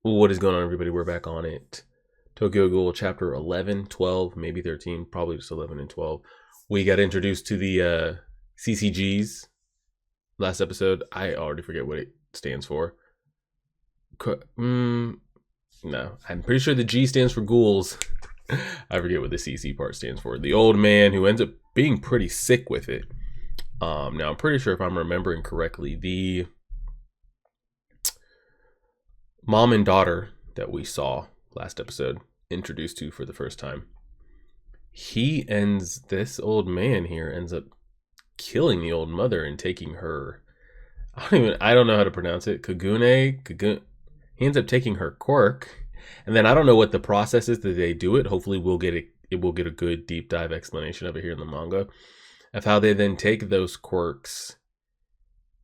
What is going on, everybody? We're back on it. Tokyo Ghoul chapter 11, 12, maybe 13, probably just 11 and 12. We got introduced to the CCGs last episode. I already forget what it stands for. No, I'm pretty sure the G stands for ghouls. I forget what the CC part stands for. The old man who ends up being pretty sick with it. Now, I'm pretty sure if I'm remembering correctly, the mom and daughter that we saw last episode, introduced to for the first time, this old man here ends up killing the old mother and taking her, I don't know how to pronounce it, Kagune. He ends up taking her quirk, and then I don't know what the process is that they do it. Hopefully we'll get a good deep dive explanation of it here in the manga, of how they then take those quirks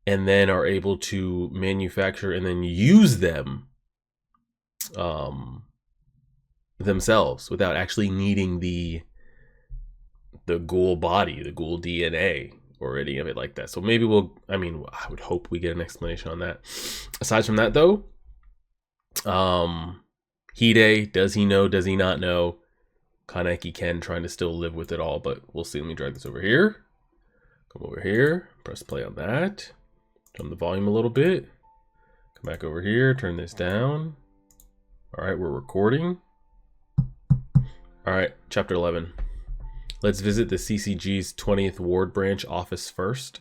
and then are able to manufacture and then use them themselves without actually needing the ghoul body, the ghoul DNA, or any of it like that. So maybe I would hope we get an explanation on that. Aside from that, though, Hide, does he know, does he not know? Kaneki Ken trying to still live with it all, but we'll see. Let me drag this over here. Come over here, press play on that. Turn the volume a little bit. Come back over here, turn this down. All right, we're recording. All right, chapter 11. Let's visit the CCG's 20th Ward Branch office first.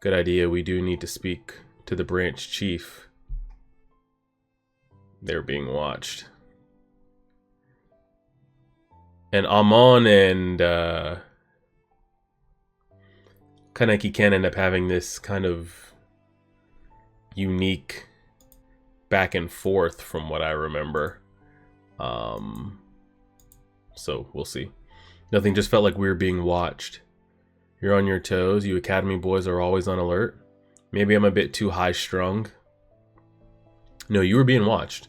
Good idea. We do need to speak to the branch chief. They're being watched. And Amon and Kaneki Ken end up having this kind of unique back and forth from what I remember. So we'll see. Nothing just felt like we were being watched. You're on your toes. You academy boys are always on alert. Maybe I'm a bit too high strung. No, you were being watched.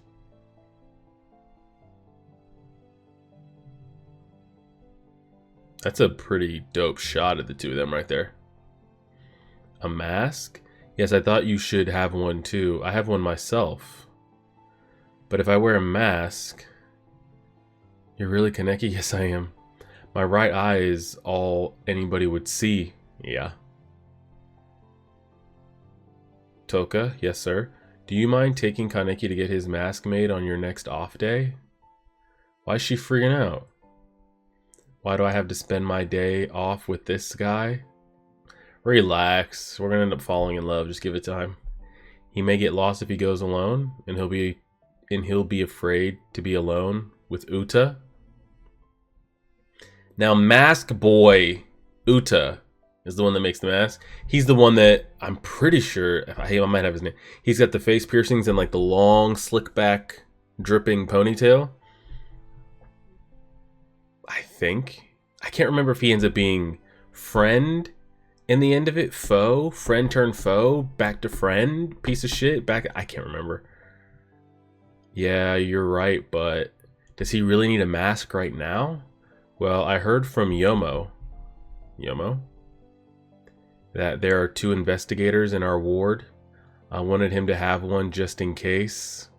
That's a pretty dope shot of the two of them right there. A mask? Yes, I thought you should have one too. I have one myself. But if I wear a mask... You're really Kaneki? Yes, I am. My right eye is all anybody would see. Yeah. Toka? Yes, sir. Do you mind taking Kaneki to get his mask made on your next off day? Why is she freaking out? Why do I have to spend my day off with this guy? Relax. We're gonna end up falling in love. Just give it time. He may get lost if he goes alone, and he'll be afraid to be alone with Uta. Now, Mask Boy Uta is the one that makes the mask. He's the one that I'm pretty sure, I might have his name. He's got the face piercings and like the long, slick back, dripping ponytail. I think. I can't remember if he ends up being friend in the end of it. Foe. Friend turned foe. Back to friend. Piece of shit. Back. I can't remember. Yeah, you're right, but does he really need a mask right now? Well, I heard from Yomo that there are 2 investigators in our ward. I wanted him to have one just in case.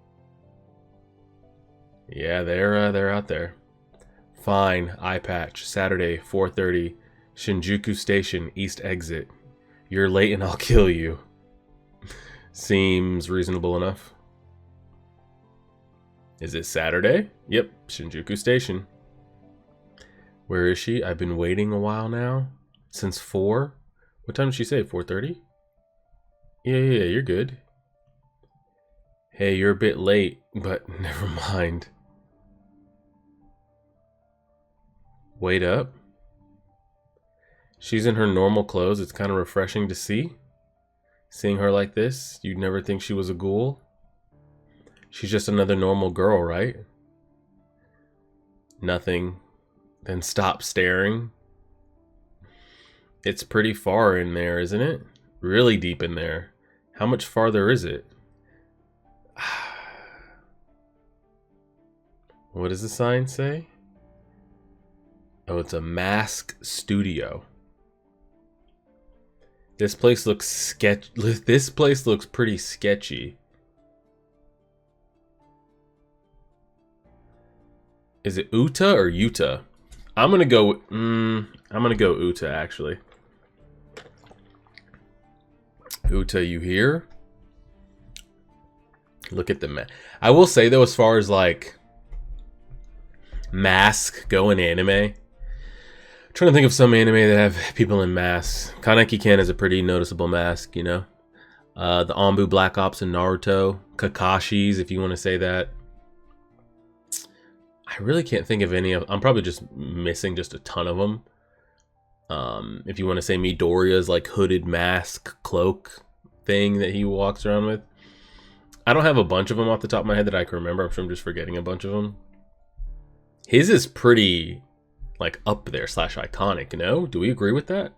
Yeah, they're out there. Fine, eye patch. Saturday, 4:30, Shinjuku Station, East Exit. You're late and I'll kill you. Seems reasonable enough. Is it Saturday? Yep, Shinjuku Station. Where is she? I've been waiting a while now. Since 4? What time did she say? 4:30? Yeah, you're good. Hey, you're a bit late, but never mind. Wait up. She's in her normal clothes. It's kind of refreshing to see. Seeing her like this, you'd never think she was a ghoul. She's just another normal girl, right? Nothing. Then stop staring. It's pretty far in there, isn't it? Really deep in there. How much farther is it? What does the sign say? Oh, it's a mask studio. This place looks pretty sketchy. Is it Uta or Yuta? I'm gonna go. I'm gonna go Uta actually. Uta, you here? Look at the I will say though, as far as like mask go in anime, I'm trying to think of some anime that have people in masks. Kaneki Ken is a pretty noticeable mask, you know. The Anbu Black Ops in Naruto, Kakashi's, if you want to say that. I really can't think of any of. I'm probably just missing just a ton of them. If you want to say Midoriya's like hooded mask cloak thing that he walks around with. I don't have a bunch of them off the top of my head that I can remember. I'm sure I'm just forgetting a bunch of them. His is pretty like up there / iconic, no? Do we agree with that?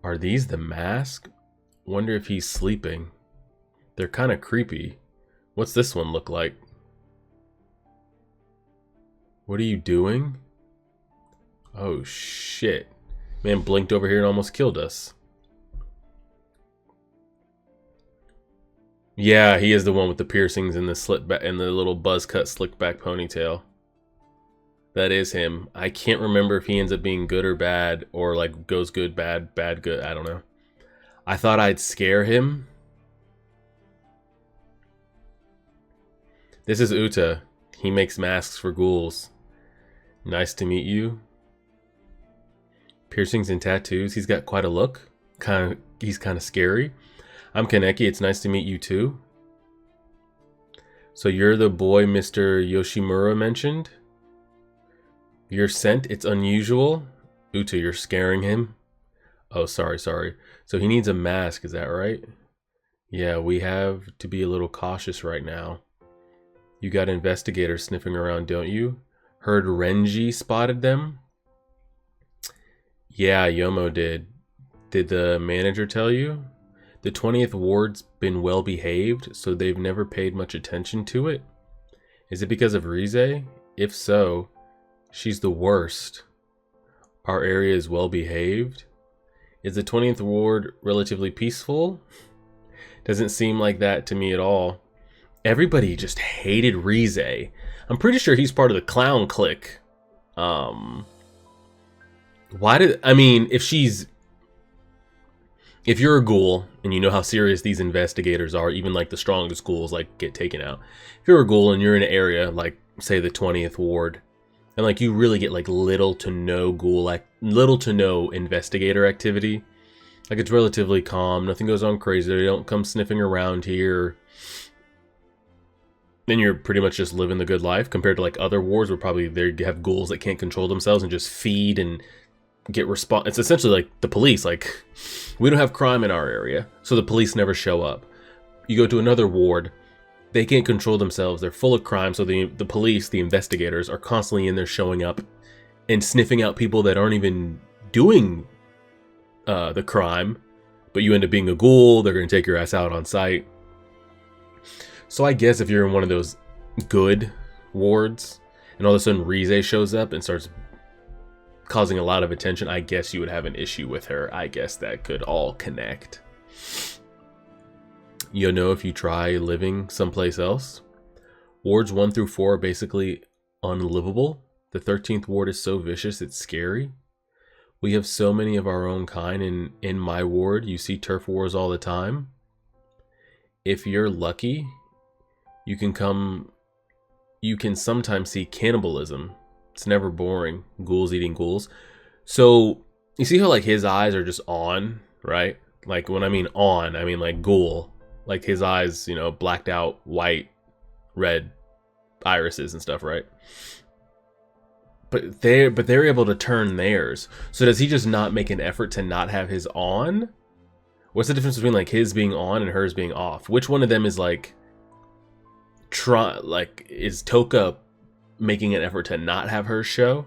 Are these the mask? Wonder if he's sleeping. They're kind of creepy. What's this one look like? What are you doing? Oh shit. Man blinked over here and almost killed us. Yeah, he is the one with the piercings and the slit back and the little buzz cut slick back ponytail. That is him. I can't remember if he ends up being good or bad, or like goes good, bad, bad, good. I don't know. I thought I'd scare him. This is Uta. He makes masks for ghouls. Nice to meet you. Piercings and tattoos. He's got quite a look. He's kind of scary. I'm Kaneki. It's nice to meet you too. So you're the boy Mr. Yoshimura mentioned? Your scent, it's unusual. Uta, you're scaring him. Oh, sorry. So he needs a mask, is that right? Yeah, we have to be a little cautious right now. You got investigators sniffing around, don't you? Heard Renji spotted them? Yeah, Yomo did. Did the manager tell you? The 20th ward's been well behaved, so they've never paid much attention to it. Is it because of Rize? If so, she's the worst. Our area is well behaved. Is the 20th ward relatively peaceful? Doesn't seem like that to me at all. Everybody just hated Rize. I'm pretty sure he's part of the clown clique. Why did... I mean, if you're a ghoul and you know how serious these investigators are, even like the strongest ghouls like get taken out. If you're a ghoul and you're in an area like say the 20th ward, and like you really get like little to no investigator activity, like it's relatively calm, nothing goes on crazy, they don't come sniffing around here, then you're pretty much just living the good life compared to like other wars where probably they have ghouls that can't control themselves and just feed and get response. It's essentially like the police. Like, we don't have crime in our area, so the police never show up. You go to another ward, they can't control themselves, they're full of crime, so the police, the investigators, are constantly in there showing up and sniffing out people that aren't even doing the crime, but you end up being a ghoul, they're going to take your ass out on sight. So I guess if you're in one of those good wards, and all of a sudden Rize shows up and starts causing a lot of attention, I guess you would have an issue with her. I guess that could all connect. You know, if you try living someplace else. Wards 1 through 4 are basically unlivable. The 13th ward is so vicious it's scary. We have so many of our own kind in my ward. You see turf wars all the time. If you're lucky, you can sometimes see cannibalism. It's never boring. Ghouls eating ghouls. So you see how like his eyes are just on, right? Like when I mean on, I mean like ghoul. Like his eyes, you know, blacked out, white, red irises and stuff, right? But they're able to turn theirs. So does he just not make an effort to not have his on? What's the difference between like his being on and hers being off? Which one of them is like is Toka making an effort to not have her show?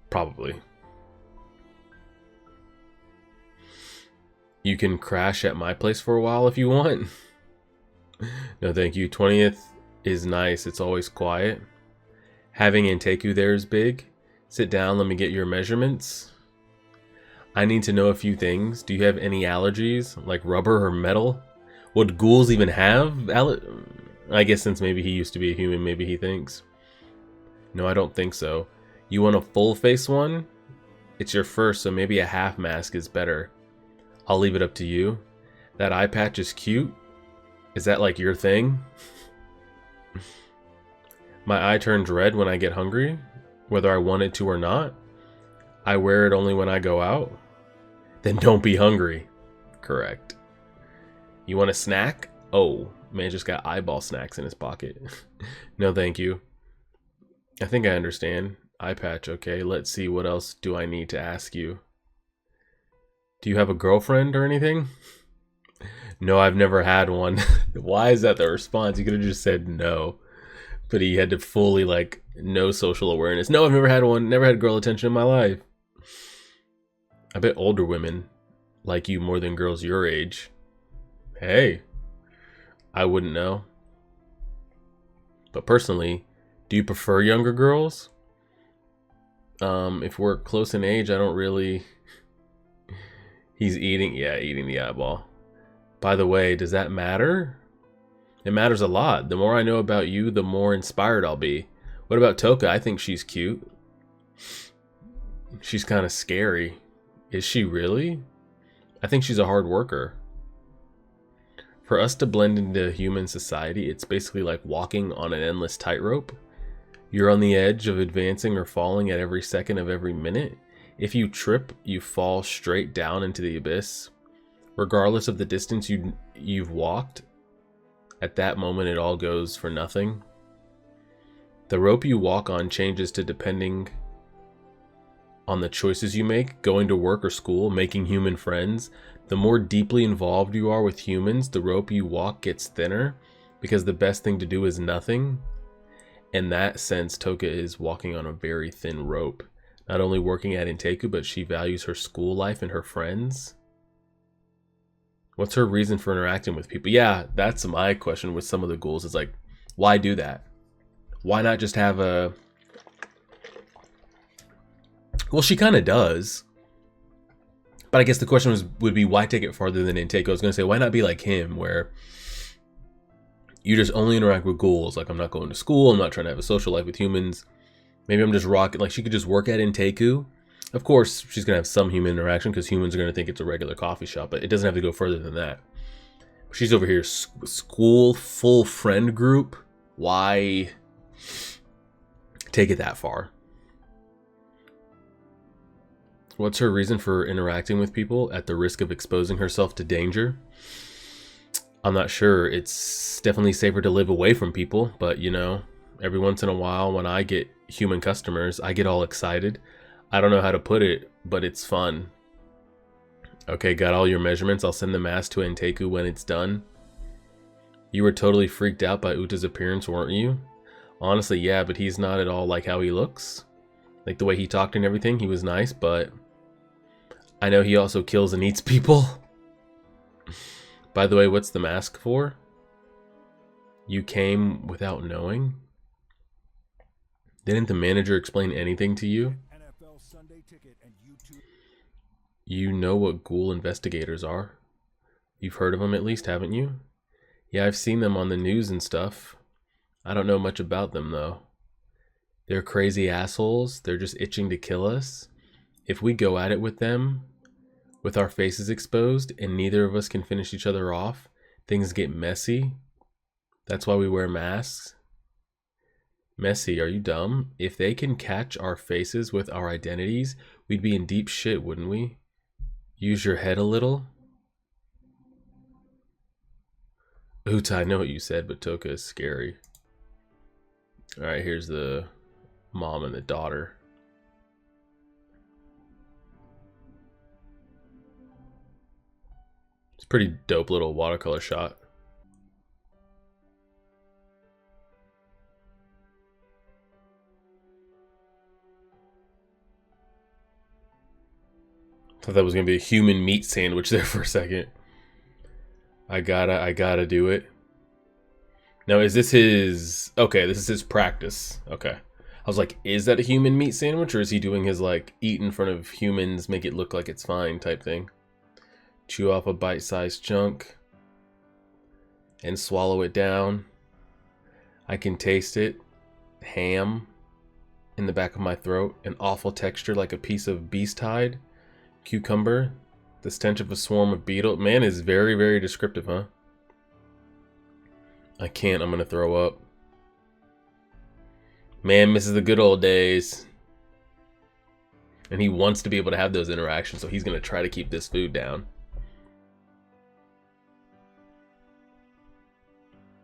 Probably. You can crash at my place for a while if you want. No, thank you. 20th is nice. It's always quiet. Having Anteku there is big. Sit down, let me get your measurements. I need to know a few things. Do you have any allergies, like rubber or metal? Would ghouls even have I guess since maybe he used to be a human, maybe he thinks. No, I don't think so. You want a full face one? It's your first, so maybe a half mask is better. I'll leave it up to you. That eye patch is cute. Is that like your thing? My eye turns red when I get hungry, whether I want it to or not. I wear it only when I go out. Then don't be hungry. Correct. You want a snack? Oh, man just got eyeball snacks in his pocket. No, thank you. I think I understand. Eye patch, okay. Let's see, what else do I need to ask you? Do you have a girlfriend or anything? No, I've never had one. Why is that the response? You could have just said no. But he had to fully, like, no social awareness. No, I've never had one. Never had girl attention in my life. I bet older women like you more than girls your age. Hey, I wouldn't know. But personally, do you prefer younger girls? If we're close in age, I don't really... He's eating the eyeball. By the way, does that matter? It matters a lot. The more I know about you, the more inspired I'll be. What about Toka? I think she's cute. She's kind of scary. Is she really? I think she's a hard worker. For us to blend into human society, it's basically like walking on an endless tightrope. You're on the edge of advancing or falling at every second of every minute. If you trip, you fall straight down into the abyss. Regardless of the distance you've walked, at that moment it all goes for nothing. The rope you walk on changes to depending on the choices you make, going to work or school, making human friends. The more deeply involved you are with humans, the rope you walk gets thinner, because the best thing to do is nothing. In that sense, Toka is walking on a very thin rope. Not only working at Inteku, but she values her school life and her friends. What's her reason for interacting with people? Yeah, that's my question with some of the ghouls. It's like, why do that? Why not just have a... Well, she kind of does. But I guess the question would be, why take it farther than Inteku? I was going to say, why not be like him, where you just only interact with ghouls? Like, I'm not going to school. I'm not trying to have a social life with humans. Maybe I'm just rocking. Like, she could just work at Inteku. Of course, she's going to have some human interaction because humans are going to think it's a regular coffee shop. But it doesn't have to go further than that. She's over here, school, full friend group. Why take it that far? What's her reason for interacting with people at the risk of exposing herself to danger? I'm not sure. It's definitely safer to live away from people, but you know, every once in a while when I get human customers, I get all excited. I don't know how to put it, but it's fun. Okay, got all your measurements. I'll send the mask to Inteku when it's done. You were totally freaked out by Uta's appearance, weren't you? Honestly, yeah, but he's not at all like how he looks. Like the way he talked and everything, he was nice, but I know he also kills and eats people. By the way, what's the mask for? You came without knowing? Didn't the manager explain anything to you? You know what ghoul investigators are. You've heard of them at least, haven't you? Yeah, I've seen them on the news and stuff. I don't know much about them though. They're crazy assholes. They're just itching to kill us. If we go at it with them, with our faces exposed, and neither of us can finish each other off, things get messy. That's why we wear masks. Messy, are you dumb? If they can catch our faces with our identities, we'd be in deep shit, wouldn't we? Use your head a little. Uta, I know what you said, but Toka is scary. Alright, here's the mom and the daughter. It's a pretty dope little watercolor shot. Thought that was gonna be a human meat sandwich there for a second. I gotta do it. Now, is this his... Okay, this is his practice. Okay. I was like, is that a human meat sandwich? Or is he doing his, like, eat in front of humans, make it look like it's fine type thing? Chew off a bite-sized chunk. And swallow it down. I can taste it. Ham in the back of my throat. An awful texture like a piece of beast hide. Cucumber. The stench of a swarm of beetles. Man is very, very descriptive, huh? I can't. I'm going to throw up. Man misses the good old days. And he wants to be able to have those interactions, so he's going to try to keep this food down.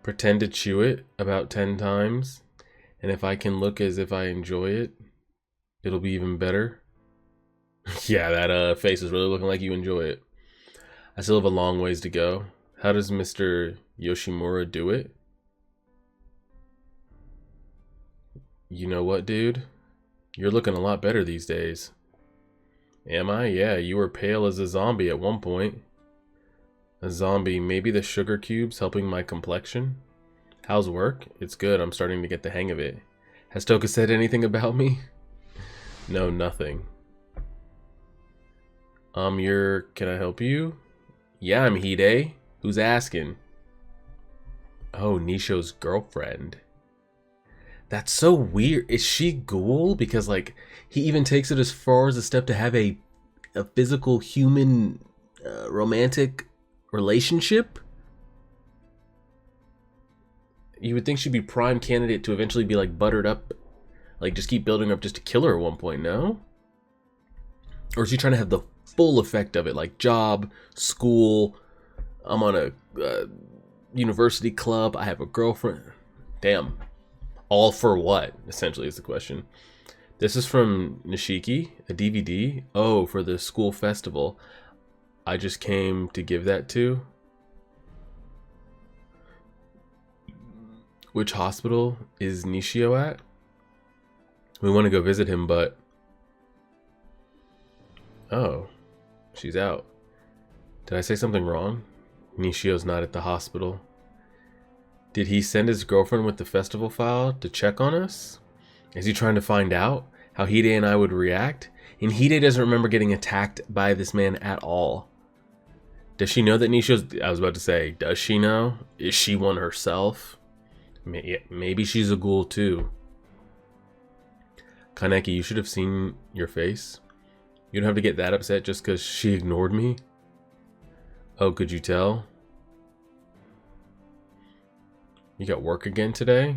Pretend to chew it about 10 times. And if I can look as if I enjoy it, it'll be even better. Yeah, that face is really looking like you enjoy it. I still have a long ways to go. How does Mr. Yoshimura do it? You know what, dude? You're looking a lot better these days. Am I? Yeah, you were pale as a zombie at one point. A zombie, maybe the sugar cubes helping my complexion? How's work? It's good, I'm starting to get the hang of it. Has Toka said anything about me? No, nothing. Can I help you? Yeah, I'm Hide. Who's asking? Oh, Nisho's girlfriend. That's so weird. Is she Ghoul? Because, like, he even takes it as far as a step to have a physical human romantic relationship? You would think she'd be prime candidate to eventually be, like, buttered up. Like, just keep building her up just to kill her at one point, no? Or is he trying to have the full effect of it? Like, job, school, I'm on a university club, I have a girlfriend. Damn. All for what, essentially, is the question. This is from Nishiki, a DVD. Oh, for the school festival. I just came to give that to. Which hospital is Nishio at? We want to go visit him, but... Oh, she's out. Did I say something wrong? Nishio's not at the hospital. Did he send his girlfriend with the festival file to check on us? Is he trying to find out how Hide and I would react? And Hide doesn't remember getting attacked by this man at all. Does she know that Nishio's... I was about to say, does she know? Is she one herself? Maybe she's a ghoul too. Kaneki, you should have seen your face. You don't have to get that upset just because she ignored me. Oh, could you tell? You got work again today?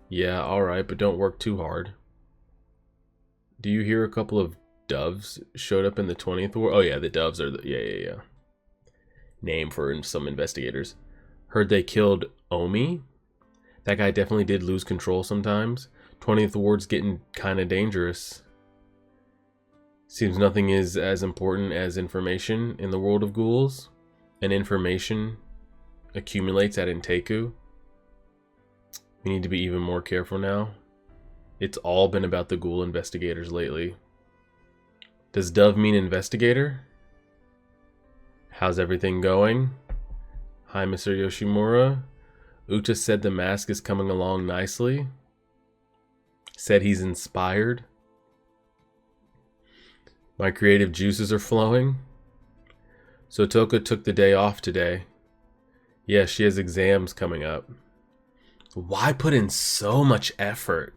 Yeah, alright, but don't work too hard. Do you hear a couple of doves showed up in the 20th ward? Oh yeah, the doves are the... Yeah. Name for some investigators. Heard they killed Omi? That guy definitely did lose control sometimes. 20th ward's getting kind of dangerous. Seems nothing is as important as information in the world of ghouls. And information accumulates at Inteku. We need to be even more careful now. It's all been about the ghoul investigators lately. Does Dove mean investigator? How's everything going? Hi, Mr. Yoshimura. Uta said the mask is coming along nicely. Said he's inspired. My creative juices are flowing. So Toka took the day off today. Yeah, she has exams coming up. Why put in so much effort?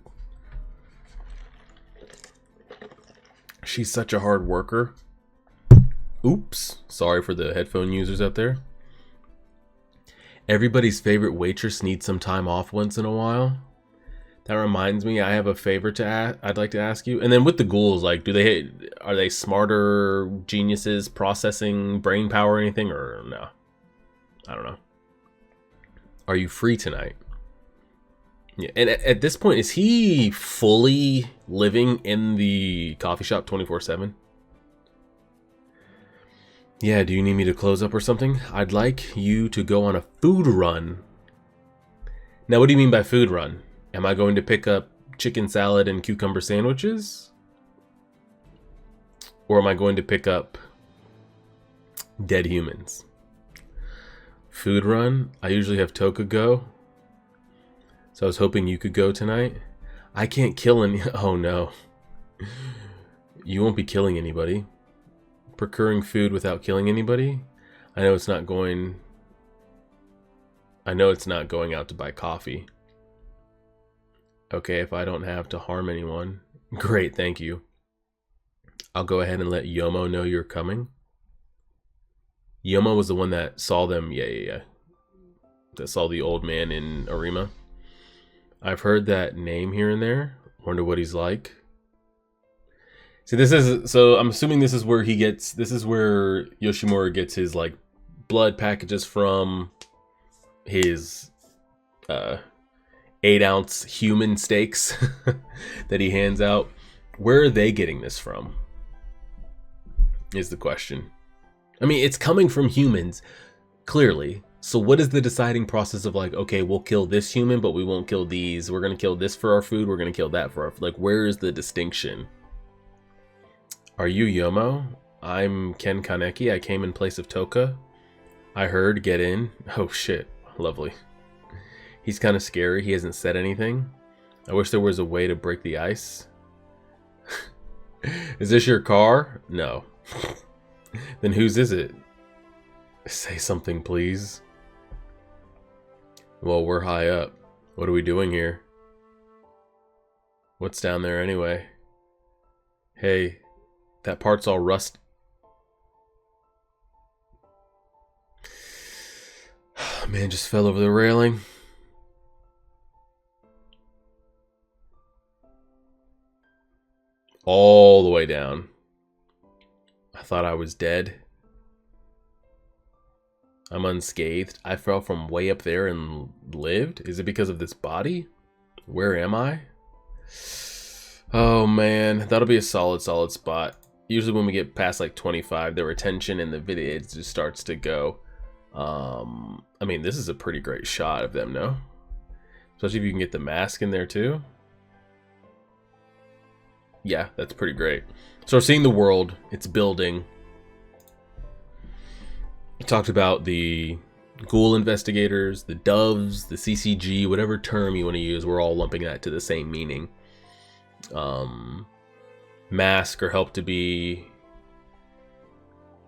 She's such a hard worker. Oops. Sorry for the headphone users out there. Everybody's favorite waitress needs some time off once in a while. That reminds me, I have a favor I'd like to ask you. And then with the ghouls, like, are they smarter geniuses processing brain power or anything, or no? I don't know. Are you free tonight? Yeah, and at this point, is he fully living in the coffee shop 24/7? Yeah, do you need me to close up or something? I'd like you to go on a food run. Now, what do you mean by food run? Am I going to pick up chicken salad and cucumber sandwiches? Or am I going to pick up dead humans? Food run? I usually have Toka go. So I was hoping you could go tonight. I can't kill any... Oh no. You won't be killing anybody. Procuring food without killing anybody? I know it's not going out to buy coffee. Okay, if I don't have to harm anyone. Great, thank you. I'll go ahead and let Yomo know you're coming. Yomo was the one that saw them. Yeah. That saw the old man in Arima. I've heard that name here and there. Wonder what he's like. See, this is, so I'm assuming this is where he gets, this is where Yoshimura gets his like blood packages from, his 8-ounce human steaks that he hands out. Where are they getting this from? Is the question. I mean, it's coming from humans, clearly. So what is the deciding process of like, okay, we'll kill this human, but we won't kill these. We're going to kill this for our food. We're going to kill that for our food. Like, where is the distinction? Are you Yomo? I'm Ken Kaneki. I came in place of Toka. I heard, get in. Oh shit. Lovely. He's kind of scary. He hasn't said anything. I wish there was a way to break the ice. Is this your car? No. Then whose is it? Say something, please. Well, we're high up. What are we doing here? What's down there anyway? Hey, that part's all rust. Man, just fell over the railing. All the way down. I thought I was dead. I'm unscathed. I fell from way up there and lived? Is it because of this body? Where am I? Oh man, that'll be a solid spot. Usually when we get past like 25, the retention in the video just starts to go. I mean, this is a pretty great shot of them, no? Especially if you can get the mask in there too. Yeah, that's pretty great. So we're seeing the world, it's building. We talked about the Ghoul investigators, the doves, the CCG, whatever term you want to use, we're all lumping that to the same meaning. Mask or help to be...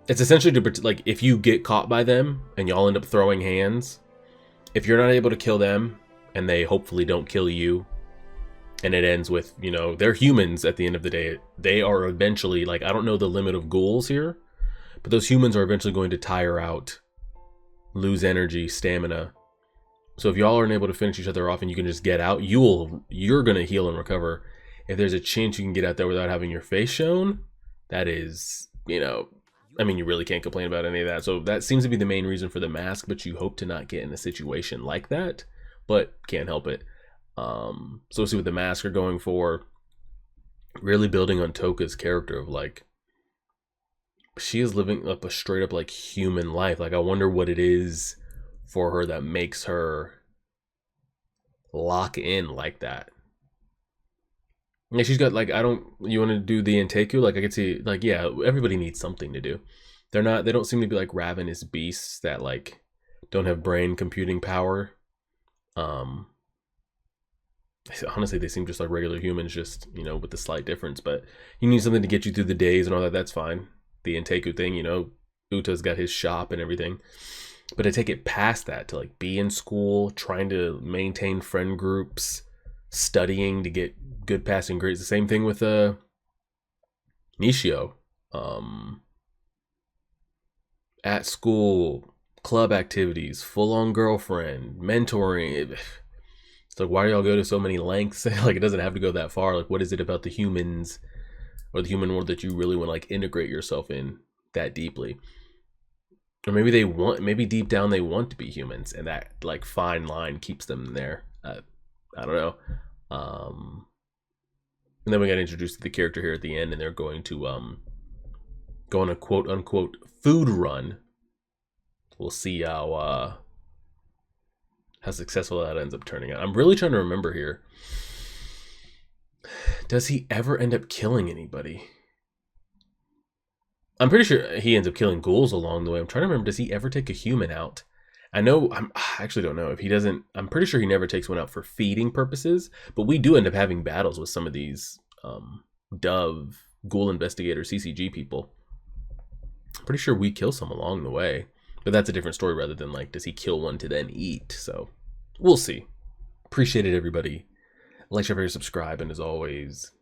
It's essentially to, like, if you get caught by them and y'all end up throwing hands, if you're not able to kill them and they hopefully don't kill you, and it ends with, you know, they're humans at the end of the day. They are eventually, like, I don't know the limit of ghouls here, but those humans are eventually going to tire out, lose energy, stamina. So if y'all aren't able to finish each other off and you can just get out, you're going to heal and recover. If there's a chance you can get out there without having your face shown, that is, you know, I mean, you really can't complain about any of that. So that seems to be the main reason for the mask, but you hope to not get in a situation like that, but can't help it. So we'll see what the mask are going for. Really building on Toka's character of like, she is living up a straight up like human life. Like, I wonder what it is for her that makes her lock in like that. Yeah, she's got like, you want to do the Inteku? Like, I could see, like, yeah, everybody needs something to do. They don't seem to be like ravenous beasts that like don't have brain computing power. Honestly, they seem just like regular humans, just, you know, with the slight difference. But you need something to get you through the days and all that. That's fine. The Inteku thing, you know, Uta's got his shop and everything. But to take it past that, to like be in school, trying to maintain friend groups, studying to get good passing grades. The same thing with Nishio. At school, club activities, full-on girlfriend, mentoring. It's like, why do y'all go to so many lengths? Like, it doesn't have to go that far. Like, what is it about the humans or the human world that you really want to like integrate yourself in that deeply? Or maybe maybe deep down they want to be humans, and that like fine line keeps them there. I don't know. And then we got introduced to the character here at the end, and they're going to go on a quote unquote food run. We'll see how successful that ends up turning out. I'm really trying to remember here. Does he ever end up killing anybody? I'm pretty sure he ends up killing ghouls along the way. I'm trying to remember, does he ever take a human out? I actually don't know if he doesn't. I'm pretty sure he never takes one out for feeding purposes, but we do end up having battles with some of these Dove, Ghoul Investigator, CCG people. I'm pretty sure we kill some along the way, but that's a different story rather than like, does he kill one to then eat? So we'll see. Appreciate it, everybody. Like, share, subscribe, and as always,